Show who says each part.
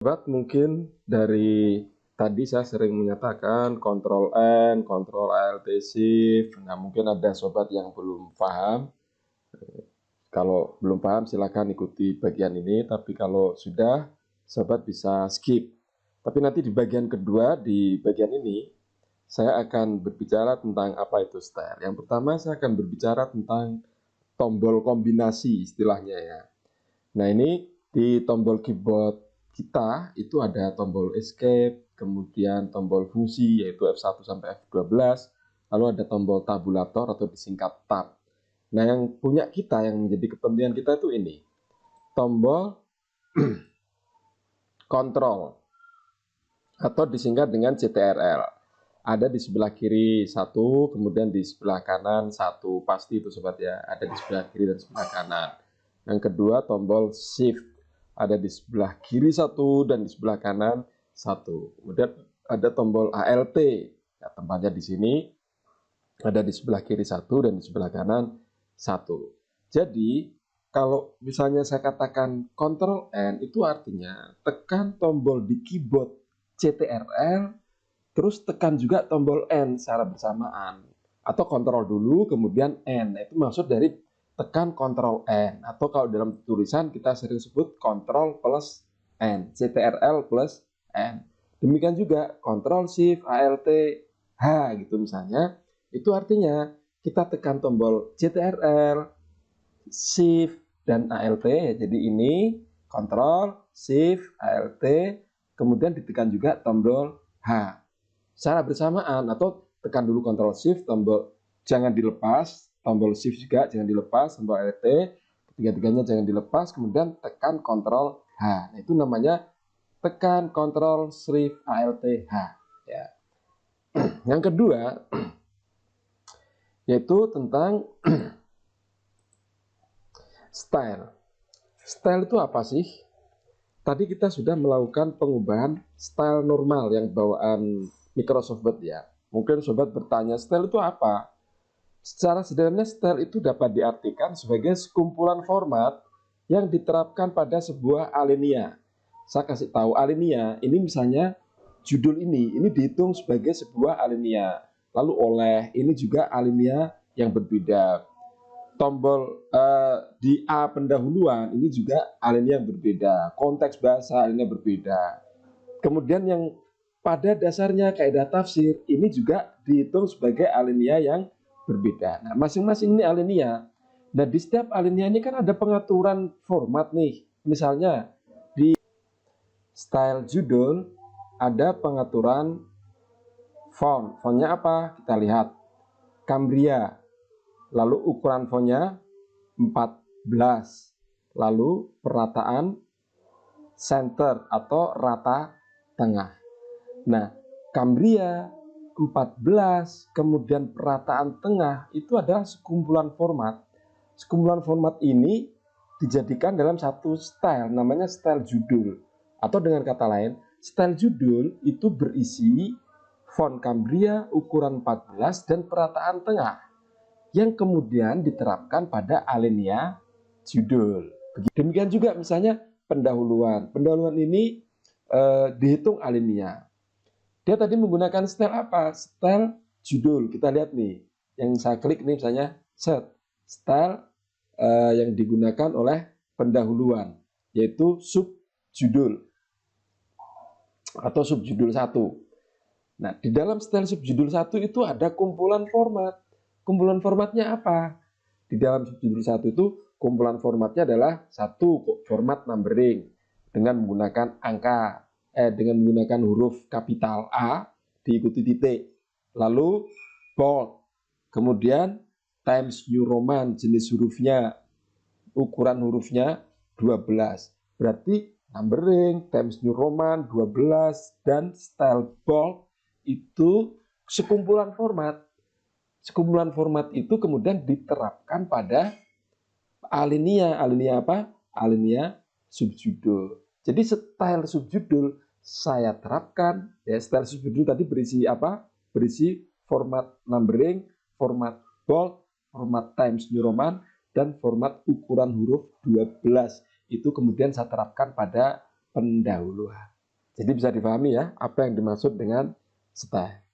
Speaker 1: Sobat, mungkin dari tadi saya sering menyatakan Ctrl N, Ctrl Alt Shift. Nah, mungkin ada sobat yang belum paham. Kalau belum paham silakan ikuti bagian ini, tapi kalau sudah, sobat bisa skip. Tapi nanti di bagian kedua, di bagian ini, saya akan berbicara tentang apa itu style. Yang pertama saya akan berbicara tentang tombol kombinasi istilahnya ya. Nah, ini di tombol keyboard kita itu ada tombol escape, kemudian tombol fungsi yaitu F1 sampai F12, lalu ada tombol tabulator atau disingkat tab. Nah, yang punya kita, yang menjadi kepentingan kita itu ini, tombol kontrol atau disingkat dengan CTRL. Ada di sebelah kiri satu, kemudian di sebelah kanan satu, pasti itu sobat ya, ada di sebelah kiri dan sebelah kanan. Yang kedua tombol shift, ada di sebelah kiri satu dan di sebelah kanan satu. Kemudian ada tombol ALT, ya, tempatnya di sini, ada di sebelah kiri satu dan di sebelah kanan satu. Jadi kalau misalnya saya katakan Ctrl N, itu artinya tekan tombol di keyboard CTRL, terus tekan juga tombol N secara bersamaan. Atau kontrol dulu, kemudian N. Nah, itu maksud dari tekan kontrol N. Atau kalau dalam tulisan kita sering sebut kontrol plus N. CTRL plus N. Demikian juga kontrol Shift, ALT, H gitu misalnya. Itu artinya kita tekan tombol CTRL, Shift, dan ALT. Jadi ini kontrol, Shift, ALT, kemudian ditekan juga tombol H secara bersamaan, atau tekan dulu Ctrl Shift, tombol jangan dilepas, tombol Shift juga jangan dilepas, tombol ALT, ketiga-tiganya jangan dilepas, kemudian tekan Ctrl H. Nah, itu namanya tekan Ctrl Shift ALT H ya. Yang kedua yaitu tentang style. Style itu apa sih? Tadi kita sudah melakukan pengubahan style normal yang bawaan Microsoft Word ya. Mungkin sobat bertanya, style itu apa? Secara sederhana, style itu dapat diartikan sebagai sekumpulan format yang diterapkan pada sebuah alinea. Saya kasih tahu alinea, ini misalnya judul ini dihitung sebagai sebuah alinea. Lalu oleh, ini juga alinea yang berbeda. Tombol di A pendahuluan ini juga alinea yang berbeda, konteks bahasa alinea berbeda. Kemudian yang pada dasarnya kaidah tafsir ini juga dihitung sebagai alinea yang berbeda. Nah, masing-masing ini alinea. Nah, di setiap alinea ini kan ada pengaturan format nih. Misalnya di style judul ada pengaturan font. Fontnya apa? Kita lihat. Cambria. Lalu ukuran fontnya 14. Lalu perataan center atau rata tengah. Nah, Cambria 14, kemudian perataan tengah itu adalah sekumpulan format. Sekumpulan format ini dijadikan dalam satu style, namanya style judul. Atau dengan kata lain, style judul itu berisi font Cambria ukuran 14 dan perataan tengah, yang kemudian diterapkan pada alinea judul. Demikian juga misalnya pendahuluan. Pendahuluan ini dihitung alinea. Dia tadi menggunakan style apa? Style judul. Kita lihat nih, yang saya klik nih misalnya set. Style yang digunakan oleh pendahuluan, yaitu subjudul atau subjudul 1. Nah, di dalam style subjudul 1 itu ada kumpulan format. Kumpulan formatnya apa? Di dalam subjudul 1 itu kumpulan formatnya adalah satu format numbering dengan menggunakan angka, dengan menggunakan huruf kapital A diikuti titik. Lalu bold, kemudian Times New Roman, jenis hurufnya, ukuran hurufnya 12. Berarti numbering, Times New Roman 12 dan style bold itu sekumpulan format. Sekumpulan format itu kemudian diterapkan pada alinea. Alinea apa? Alinea subjudul. Jadi style subjudul saya terapkan. Ya, style subjudul tadi berisi apa? Berisi format numbering, format bold, format Times New Roman, dan format ukuran huruf 12. Itu kemudian saya terapkan pada pendahuluan. Jadi bisa dipahami ya apa yang dimaksud dengan style.